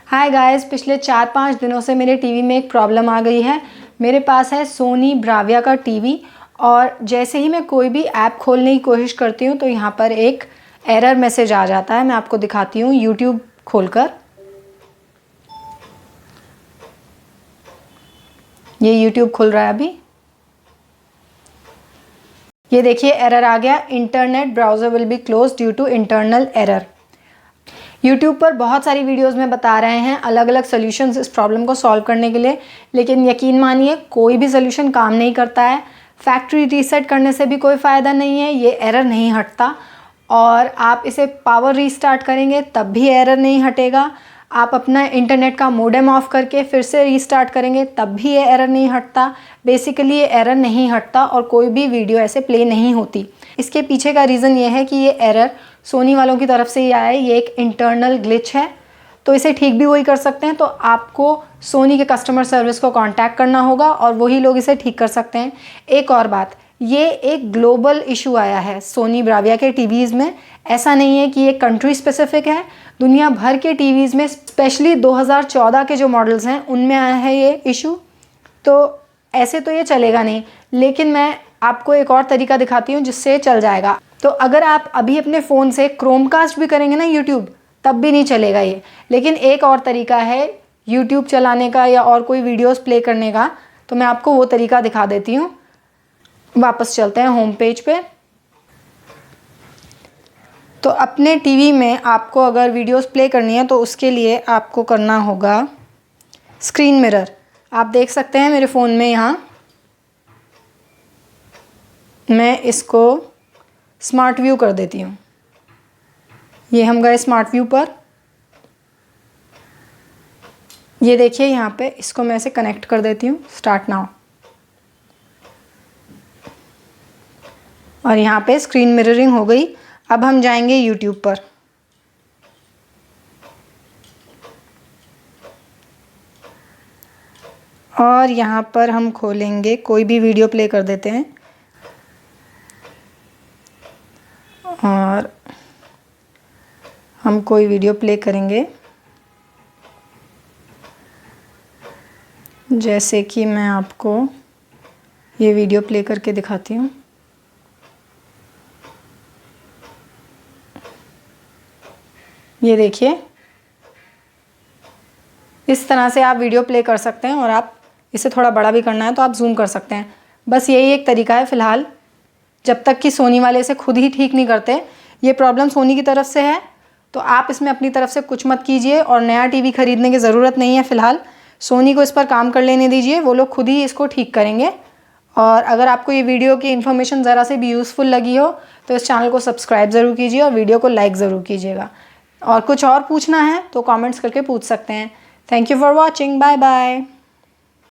Hi guys, पिछले 4-5 दिनों से मेरे टीवी में एक प्रॉब्लम आ गई है। मेरे पास है सोनी ब्राविया का टीवी और जैसे ही मैं कोई भी ऐप खोलने की कोशिश करती हूँ तो यहाँ पर एक एरर मैसेज आ जाता है। मैं आपको दिखाती हूँ यूट्यूब खोलकर। ये यूट्यूब खुल रहा है अभी। ये देखिए एरर आ गया, internet browser will be close due to internal error. YouTube पर बहुत सारी वीडियोस में बता रहे हैं अलग अलग सॉल्यूशंस इस प्रॉब्लम को सॉल्व करने के लिए, लेकिन यकीन मानिए कोई भी सॉल्यूशन काम नहीं करता है। फैक्ट्री रीसेट करने से भी कोई फ़ायदा नहीं है, ये एरर नहीं हटता। और आप इसे पावर रीस्टार्ट करेंगे तब भी एरर नहीं हटेगा। आप अपना इंटरनेट का मोडेम ऑफ करके फिर से रीस्टार्ट करेंगे तब भी ये एरर नहीं हटता। बेसिकली ये एरर नहीं हटता और कोई भी वीडियो ऐसे प्ले नहीं होती। इसके पीछे का रीज़न ये है कि ये एरर सोनी वालों की तरफ से ही आया है। ये एक इंटरनल ग्लिच है, तो इसे ठीक भी वही कर सकते हैं। तो आपको सोनी के कस्टमर सर्विस को कांटेक्ट करना होगा और वही लोग इसे ठीक कर सकते हैं। एक और बात, ये एक ग्लोबल इशू आया है सोनी ब्राविया के टीवीज़ में। ऐसा नहीं है कि ये कंट्री स्पेसिफिक है, दुनिया भर के टीवीज़ में, स्पेशली 2014 के जो मॉडल्स हैं उनमें आया है ये इशू। तो ऐसे तो ये चलेगा नहीं, लेकिन मैं आपको एक और तरीका दिखाती हूँ जिससे चल जाएगा। तो अगर आप अभी अपने फ़ोन से क्रोमकास्ट भी करेंगे ना यूट्यूब, तब भी नहीं चलेगा ये। लेकिन एक और तरीका है यूट्यूब चलाने का या और कोई वीडियोस प्ले करने का, तो मैं आपको वो तरीका दिखा देती हूँ। वापस चलते हैं होम पेज पे। तो अपने टीवी में आपको अगर वीडियोस प्ले करनी है तो उसके लिए आपको करना होगा स्क्रीन मिरर। आप देख सकते हैं मेरे फ़ोन में यहाँ, मैं इसको स्मार्ट व्यू कर देती हूँ। ये हम गए स्मार्ट व्यू पर। ये देखिए यहाँ पे, इसको मैं ऐसे कनेक्ट कर देती हूँ, स्टार्ट नाउ। और यहाँ पे स्क्रीन मिररिंग हो गई। अब हम जाएंगे यूट्यूब पर। और यहाँ पर हम खोलेंगे, कोई भी वीडियो प्ले कर देते हैं और हम कोई वीडियो प्ले करेंगे। जैसे कि मैं आपको ये वीडियो प्ले करके दिखाती हूँ। ये देखिए, इस तरह से आप वीडियो प्ले कर सकते हैं और आप इसे थोड़ा बड़ा भी करना है तो आप जूम कर सकते हैं। बस यही एक तरीका है फ़िलहाल, जब तक कि सोनी वाले इसे खुद ही ठीक नहीं करते। ये प्रॉब्लम सोनी की तरफ से है, तो आप इसमें अपनी तरफ से कुछ मत कीजिए और नया टीवी ख़रीदने की ज़रूरत नहीं है। फ़िलहाल सोनी को इस पर काम कर लेने दीजिए, वो लोग खुद ही इसको ठीक करेंगे। और अगर आपको ये वीडियो की इन्फॉर्मेशन ज़रा से भी यूज़फुल लगी हो तो इस चैनल को सब्सक्राइब ज़रूर कीजिए और वीडियो को लाइक ज़रूर कीजिएगा। और कुछ और पूछना है तो कमेंट्स करके पूछ सकते हैं। Thank you for watching. Bye bye.